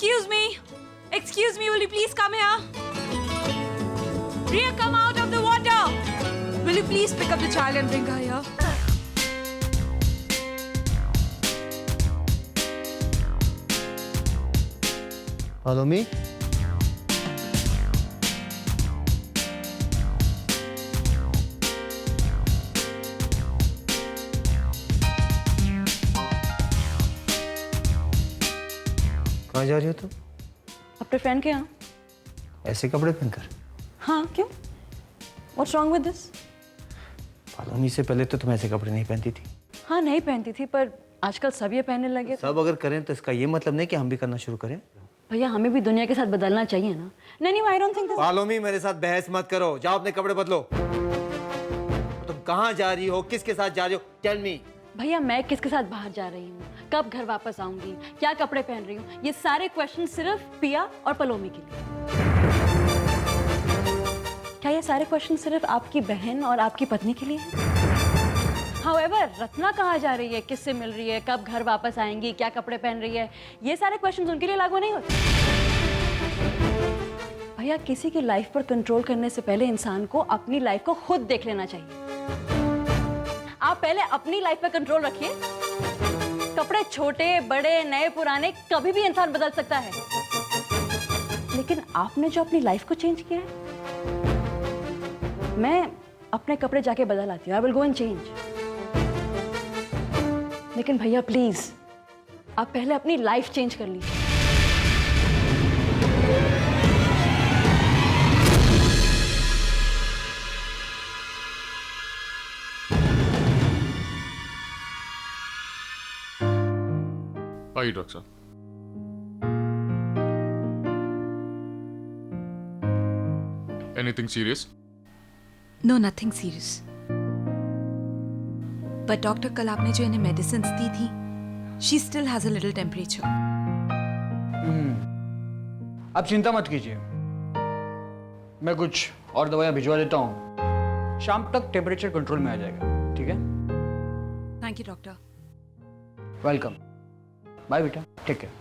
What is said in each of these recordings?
Excuse me. Excuse me, will you please come here? Ria, come out of the water. Will you please pick up the child and bring her here? Follow me. कहाँ जा रही हो तुम? अपने friend के यहाँ। ऐसे कपड़े पहनकर? हाँ, क्यों? What's wrong with this? Follow me से पहले तो तुम ऐसे कपड़े नहीं पहनती थी। हाँ, नहीं पहनती थी, पर आजकल सब ये पहनने लगे। सब अगर करें तो इसका ये मतलब नहीं कि हम भी करना शुरू करें। भैया, हमें भी दुनिया के साथ बदलना चाहिए ना। नहीं, I don't think this... follow me, मेरे साथ बहस मत करो। जाओ अपने कपड़े बदलो। तुम कहाँ जा रही हो, किसके साथ जा रही हो? Tell me. भैया, मैं किसके साथ बाहर जा रही हूँ, कब घर वापस आऊंगी, क्या कपड़े पहन रही हूँ, ये सारे क्वेश्चन सिर्फ पिया और पलोमी के लिए। क्या ये सारे क्वेश्चन सिर्फ आपकी बहन और आपकी पत्नी के लिए हैं? However, रत्ना कहाँ जा रही है, किससे मिल रही है, कब घर वापस आएंगी, क्या कपड़े पहन रही है, ये सारे क्वेश्चंस उनके लिए लागू नहीं होते। भैया, किसी की लाइफ पर कंट्रोल करने से पहले इंसान को अपनी लाइफ को खुद देख लेना चाहिए। आप पहले अपनी लाइफ पे कंट्रोल रखिए। कपड़े छोटे बड़े नए पुराने कभी भी इंसान बदल सकता है, लेकिन आपने जो अपनी लाइफ को चेंज किया है, मैं अपने कपड़े जाके बदल आती हूँ। I will go and change. लेकिन भैया प्लीज, आप पहले अपनी लाइफ चेंज कर लीजिए। आइए डॉक्टर साहब। Anything serious? No, nothing serious. But doctor, कल आपने जो इन्हें मेडिसिन दी थी, she still has a little temperature. आप चिंता मत कीजिए, मैं कुछ और दवाइयाँ भिजवा देता हूँ। शाम तक टेम्परेचर कंट्रोल में आ जाएगा, ठीक है? Thank you, doctor. Welcome. Bye बेटा, take care.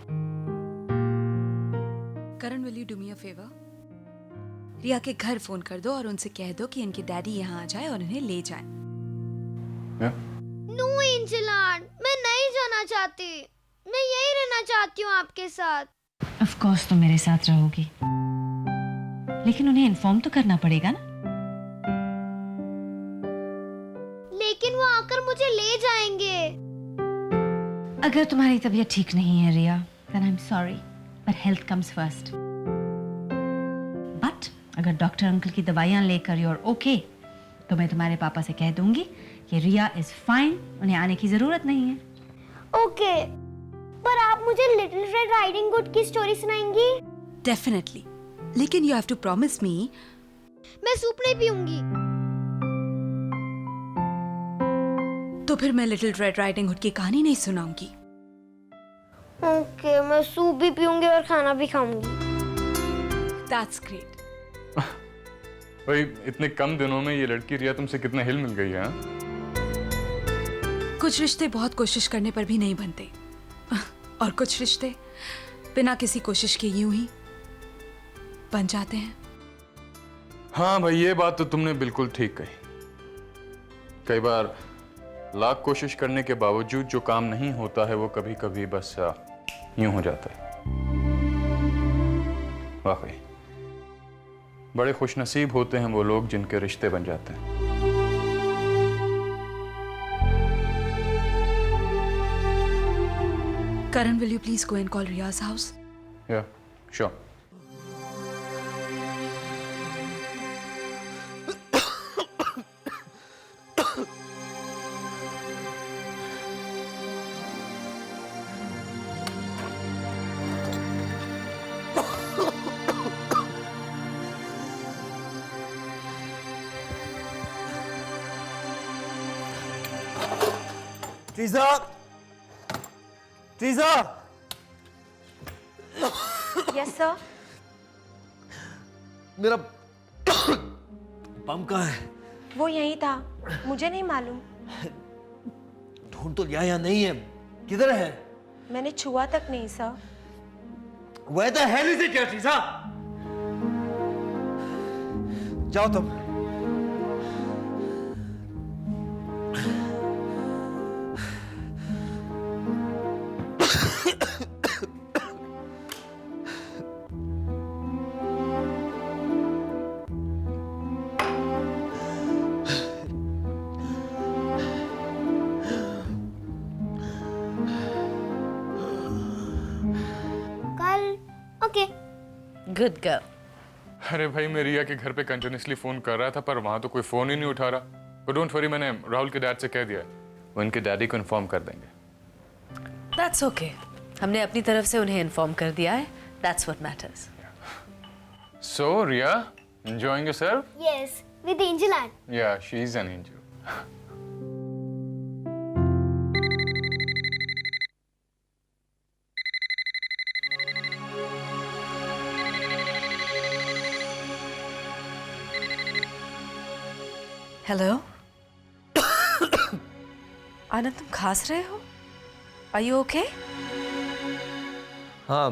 Karan, will you do me a favor? Riya के घर फोन कर दो और उनसे कह दो कि इनके डैडी यहाँ आ जाए और इन्हें ले जाए। नो एंजल आंट, मैं नहीं जाना चाहती। मैं यही रहना चाहती हूँ आपके साथ। ऑफ कोर्स तुम मेरे साथ रहोगी, लेकिन उन्हें इन्फॉर्म तो करना पड़ेगा ना। लेकिन वो आकर मुझे ले जाएंगे। अगर तुम्हारी तबीयत ठीक नहीं है रिया, then I'm sorry, but health comes first. But अगर डॉक्टर अंकल की दवाइयाँ लेकर you're okay, तो मैं तुम्हारे पापा से कह दूंगी कि रिया is fine, उन्हें आने की जरूरत नहीं है। ओके, पर आप मुझे लिटिल रेड राइडिंग हुड की स्टोरी सुनाएंगी? Definitely. लेकिन you have to promise me. मैं सूप नहीं पीऊंगी। तो फिर मैं लिटिल रेड राइडिंग हुड की कहानी नहीं सुनाऊंगी। ओके, मैं सूप भी पीऊंगी और खाना भी खाऊंगी। That's great. भाई, इतने कम दिनों में ये लड़की रिया तुमसे कितना हिल मिल गई है, हाँ? कुछ रिश्ते बहुत कोशिश करने पर भी नहीं बनते, और कुछ रिश्ते बिना किसी कोशिश के यूं ही बन जाते हैं। हाँ भाई, ये बात तो तुमने बिल्कुल ठीक कही। कई बार लाख कोशिश करने के बावजूद जो काम नहीं होता है वो कभी कभी बस यूं हो जाता है। वाकई बड़े खुशनसीब होते हैं वो लोग जिनके रिश्ते बन जाते हैं। Karan, will you please go and call Riya's house? Yeah, sure. Teresa, Teresa. Yes sir. मेरा पंप कहाँ है? वो यहीं था, मुझे नहीं मालूम। ढूंढ तो लिया या नहीं है? किधर है? मैंने छुआ तक नहीं sir. Where the hell is it, Teresa? जाओ तुम। Okay good girl. अरे भाई, मैं रिया के घर पे कंटिन्यूसली फोन कर रहा था, पर वहां तो कोई फोन ही नहीं उठा रहा। पर डोंट वरी, मैंने राहुल के डैड से कह दिया है, वो इनके डैडी को इन्फॉर्म कर देंगे। दैट्स ओके, हमने अपनी तरफ से उन्हें इन्फॉर्म कर दिया है। That's what matters. So Riya, enjoying yourself? Yes with angel aunt. Yeah, she is an angel. Hello Anand, तुम खांस रहे हो? Are you okay? हाँ,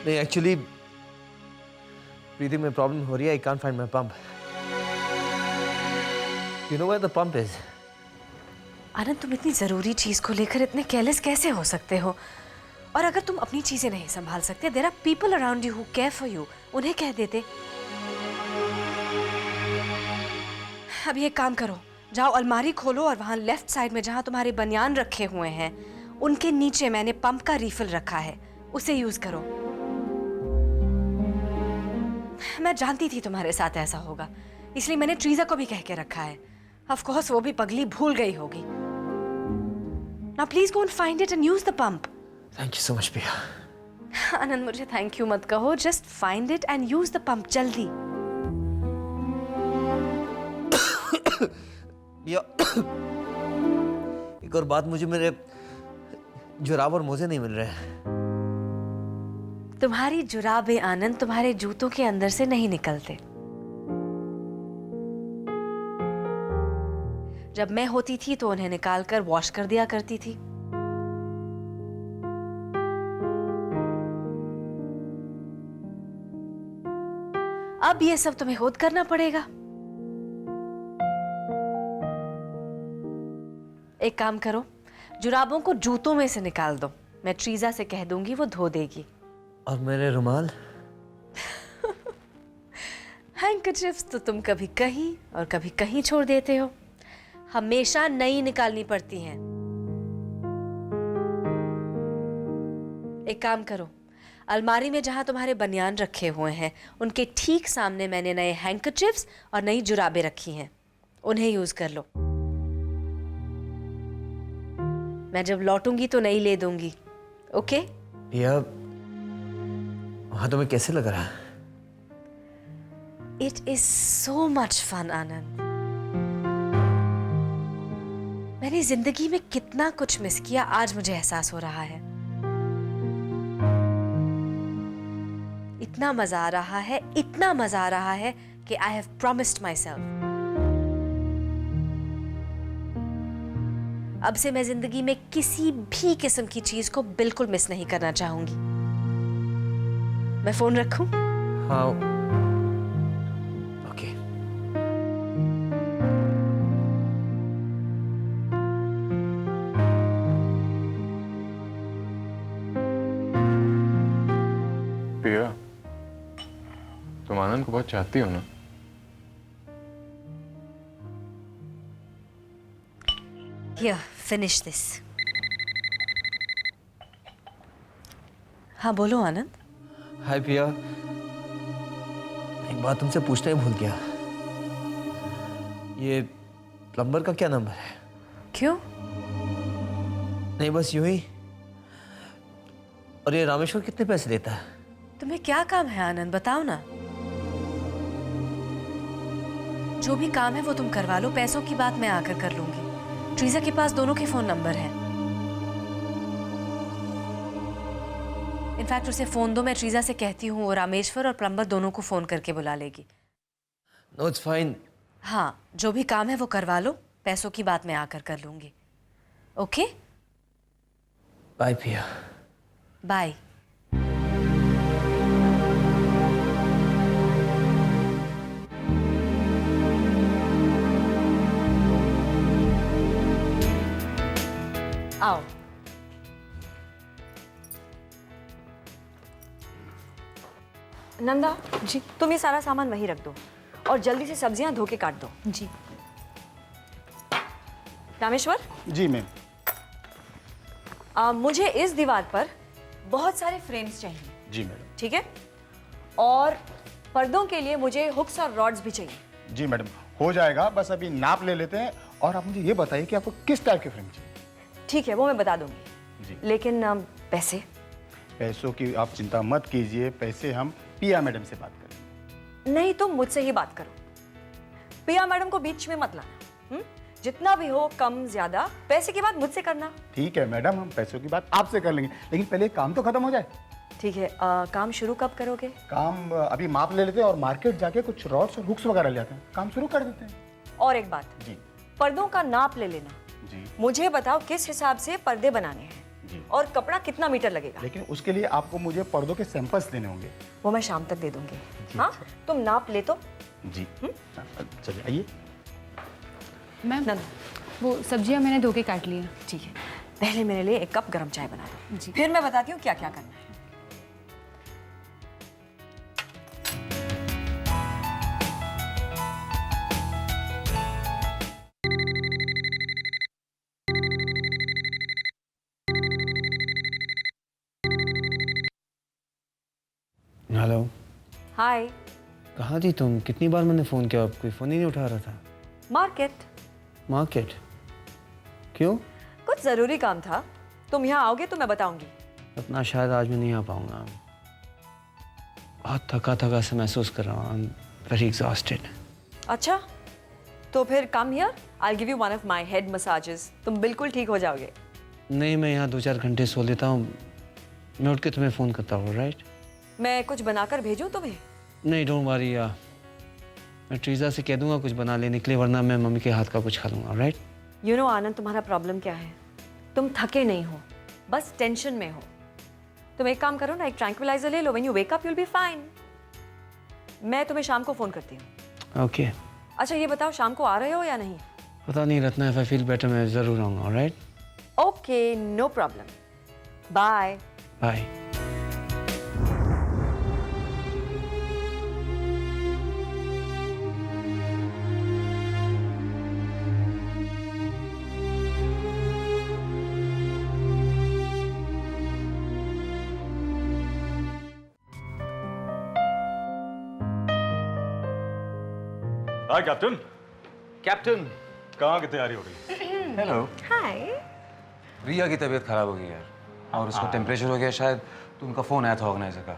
नहीं एक्चुअली ब्रीदिंग में प्रॉब्लम हो रही है। I can't find my pump. You know where the pump is? Anand, तुम इतनी जरूरी चीज को लेकर इतने केयरलेस कैसे हो सकते हो? और अगर तुम अपनी चीजें नहीं संभाल सकते, there are people around you who care for you. उन्हें कह देते। अब ये काम करो, जाओ अलमारी खोलो और वहां लेफ्ट साइड में जहां तुम्हारे बनियान रखे हुए हैं, उनके नीचे मैंने पंप का रिफिल रखा है, उसे यूज करो। मैं जानती थी तुम्हारे साथ ऐसा होगा, इसलिए मैंने ट्रीजा को भी कह के रखा है। ऑफ कोर्स वो भी पगली भूल गई होगी। Now please go and find it and use the pump. Thank you so much Priya. Anand, मुझे थैंक यू मत कहो, just find it and use the pump जल्दी। या एक और बात, मुझे मेरे जुराब और मोजे नहीं मिल रहे हैं। तुम्हारी जुराबें आनंद तुम्हारे जूतों के अंदर से नहीं निकलते। जब मैं होती थी तो उन्हें निकालकर वॉश कर दिया करती थी। अब ये सब तुम्हें खुद करना पड़ेगा। एक काम करो, जुराबों को जूतों में से निकाल दो। मैं ट्रीजा से कह दूंगी, वो धो देगी। और मेरे रुमाल? हैंकरचिप्स तो तुम कभी कहीं और कभी कहीं छोड़ देते हो। हमेशा नई निकालनी पड़ती हैं। एक काम करो, अलमारी में जहां तुम्हारे बनियान रखे हुए हैं, उनके ठीक सामने मैंने नए हैंकरचिप्स और नई जुराबें रखी हैं, उन्हें यूज कर लो। मैं जब लौटूंगी तो नई ले दूंगी। ओके? या वहां तुम्हें कैसे लग रहा है? It is so much fun Anand. मैंने जिंदगी में कितना कुछ मिस किया, आज मुझे एहसास हो रहा है। इतना मजा आ रहा है, इतना मजा आ रहा है कि I have promised my self, अब से मैं जिंदगी में किसी भी किस्म की चीज को बिल्कुल मिस नहीं करना चाहूंगी। मैं फोन रखूं? हाँ, ओके। प्रिया, तुम आनंद को बहुत चाहती हो ना? Here, finish this. हाँ बोलो आनंद। हाय प्रिया, एक बात तुमसे पूछना ही भूल गया। ये प्लम्बर का क्या नंबर है? क्यों? नहीं, बस यूं ही। और ये रामेश्वर कितने पैसे लेता है? तुम्हें क्या काम है आनंद, बताओ ना। जो भी काम है वो तुम करवा लो, पैसों की बात मैं आकर कर लूंगी। ट्रीजा के पास दोनों के फोन नंबर हैं। इनफैक्ट उसे फोन दो, मैं ट्रीजा से कहती हूँ वो रामेश्वर और प्लम्बर दोनों को फोन करके बुला लेगी। No, it's fine. हाँ, जो भी काम है वो करवा लो, पैसों की बात मैं आकर कर लूंगी। ओके? बाय प्रिया। बाय। आओ। नंदा जी, तुम ये सारा सामान वहीं रख दो और जल्दी से सब्जियां धो के काट दो। जी। रामेश्वर, जी मैम। मुझे इस दीवार पर बहुत सारे फ्रेम्स चाहिए। जी मैडम। ठीक है, और पर्दों के लिए मुझे हुक्स और रॉड्स भी चाहिए। जी मैडम, हो जाएगा, बस अभी नाप ले लेते हैं और आप मुझे ये बताइए कि आपको किस टाइप के फ्रेम चाहिए। ठीक है, वो मैं बता दूंगी जी। लेकिन पैसे? पैसों की आप चिंता मत कीजिए, पैसे हम पिया मैडम से बात करेंगे। नहीं, तुम मुझसे ही बात करो। पिया मैडम को बीच में मत लाना। जितना भी हो, कम ज्यादा, पैसे की बात मुझसे करना। ठीक है मैडम, हम पैसों की बात आपसे कर लेंगे, लेकिन पहले काम तो खत्म हो जाए। ठीक है, काम शुरू कब करोगे? काम अभी माप ले लेते हैं और मार्केट जाके कुछ रॉड्स और हुक्स वगैरह ले आते हैं, काम शुरू कर देते हैं। और एक बात, जी। पर्दों का नाप ले लेना। जी। मुझे बताओ किस हिसाब से पर्दे बनाने हैं जी। और कपड़ा कितना मीटर लगेगा। लेकिन उसके लिए आपको मुझे पर्दों के सैंपल्स देने होंगे। वो मैं शाम तक दे दूंगी। हाँ, तुम नाप ले तो। जी। चलिए आइए। मैम, नंदा, वो सब्जियां मैंने धो के काट ली हैं। ठीक है, पहले मेरे लिए एक कप गरम चाय बना दो। जी। फिर मैं बताती हूँ क्या क्या करना है। हेलो। हाय। कहाँ थी तुम? कितनी बार मैंने फ़ोन किया, कोई फ़ोन ही नहीं उठा रहा था। मार्केट। मार्केट? क्यों? कुछ ज़रूरी काम था। तुम यहाँ आओगे तो मैं बताऊंगी। अपना शायद आज मैं नहीं आ पाऊँगा। बहुत थका थका सा महसूस कर रहा हूँ। I am very exhausted. अच्छा, तो फिर come here, I give you one of my head massages. तुम बिल्कुल ठीक हो जाओगे। नहीं, मैं यहाँ 2-4 घंटे सो लेता हूँ, मैं उठ के तुम्हें फ़ोन करता हूँ, राइट? मैं कुछ बनाकर भेजूं तुम्हें? नहीं, डोंट वरी यार, मैं ट्रीजा से कह दूंगा कुछ बना ले निकले, वरना मैं मम्मी के हाथ का कुछ खा लूँगा, राइट? यू नो आनंद, तुम्हारा प्रॉब्लम क्या है? तुम थके नहीं हो, बस टेंशन में हो। तुम एक काम करो ना, एक ट्रैंक्विलाइजर ले लो। When you wake up you will be fine. मैं तुम्हें शाम को फ़ोन करती हूँ। ओके। अच्छा ये बताओ, शाम को आ रहे हो या नहीं? पता नहीं Ratna, if I feel better मैं ज़रूर आऊँगा, right? Okay, no problem. Bye. Bye. Hi captain. Captain, कहाँ की तैयारी हो रही है? हेलो। हाय। रिया की तबीयत खराब हो गई यार, और उसको टेम्परेचर हो गया शायद, तो उनका फ़ोन आया था ऑर्गेनाइजर का,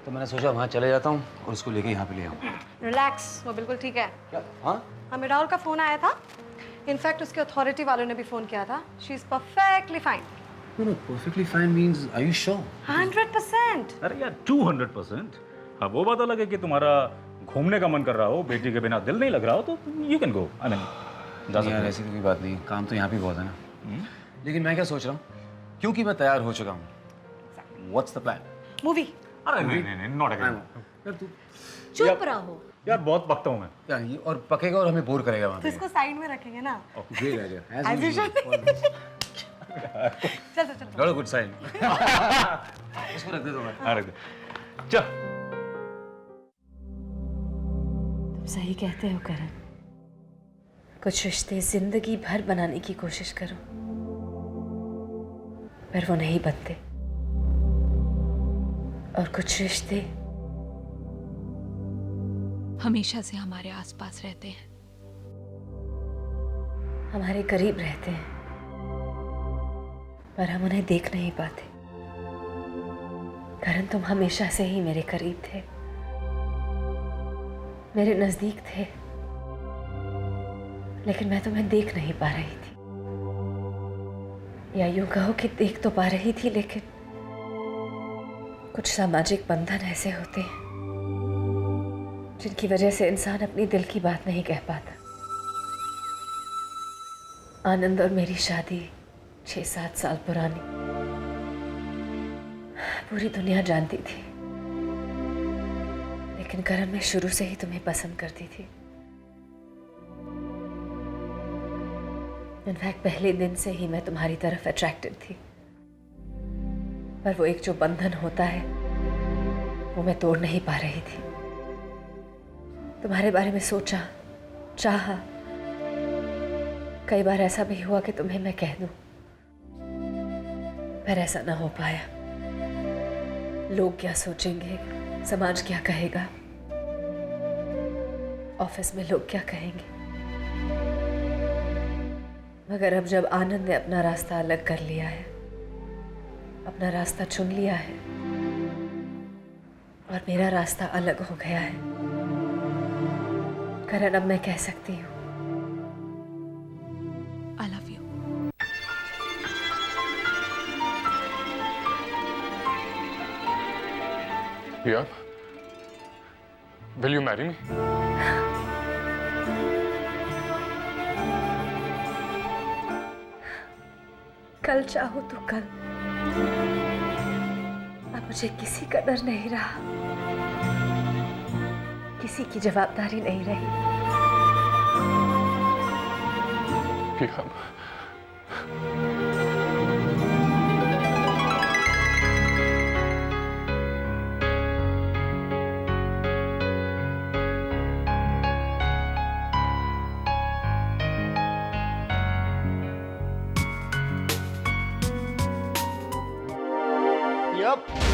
तो मैंने सोचा वहाँ चले जाता हूँ और उसको लेके यहाँ पे ले आऊँ। रिलैक्स, वो बिल्कुल ठीक है। क्या? हाँ? हमें राहुल का फ़ोन आया था। इनफैक्ट उसके अथॉरिटी वालों ने भी फ़ोन किया था। She is perfectly fine. No, perfectly fine means, are you sure? 100%। अरे यार 200%। हाँ वो बात अलग है कि तुम्हारा घूमने का मन कर रहा हो, बेटी के बिना दिल नहीं लग रहा हो, तो you can go. I mean जा सकते यार हो। ऐसी कोई बात नहीं, काम तो यहाँ भी बहुत है ना। लेकिन मैं क्या सोच रहा हूँ, क्योंकि मैं तैयार हो चुका हूँ, व्हाट्स द प्लान? मूवी। अरे नहीं, नॉट अगेन। यार तू चुप रहो। यार बहुत पकता हूँ मैं। यार ये और पकेगा और हमें बोर करेगा वहाँ तो पे। इसको साइड में रखेंगे ना। Great idea. As usual। चल चल चल। Not a good sign. इसको रख दे दो मैं। हाँ रख दे। चल। तुम सही कहते हो करण। कुछ रिश्ते जिंदगी भर बनाने की कोशिश करो, पर वो नहीं बनते। और कुछ रिश्ते हमेशा से हमारे आसपास रहते हैं, हमारे करीब रहते हैं, पर हम उन्हें देख नहीं पाते। करण, तुम हमेशा से ही मेरे करीब थे, मेरे नजदीक थे, लेकिन मैं तुम्हें देख नहीं पा रही थी, या यूं कहो कि देख तो पा रही थी, लेकिन कुछ सामाजिक बंधन ऐसे होते हैं जिनकी वजह से इंसान अपनी दिल की बात नहीं कह पाता। आनंद और मेरी शादी 6-7 साल पुरानी, पूरी दुनिया जानती थी, लेकिन करण मैं शुरू से ही तुम्हें पसंद करती थी। इनफैक्ट पहले दिन से ही मैं तुम्हारी तरफ अट्रैक्टेड थी, पर वो एक जो बंधन होता है वो मैं तोड़ नहीं पा रही थी। तुम्हारे बारे में सोचा, चाहा, कई बार ऐसा भी हुआ कि तुम्हें मैं कह दूं, पर ऐसा ना हो पाया। लोग क्या सोचेंगे, समाज क्या कहेगा, ऑफिस में लोग क्या कहेंगे। मगर अब जब आनंद ने अपना रास्ता अलग कर लिया है, अपना रास्ता चुन लिया है और मेरा रास्ता अलग हो गया है, करण अब मैं कह सकती हूँ I love you. Priya, will you marry me? कल चाहो तो कल। अब मुझे किसी का डर नहीं रहा, किसी की जवाबदारी नहीं रही। प्रिया, Yep.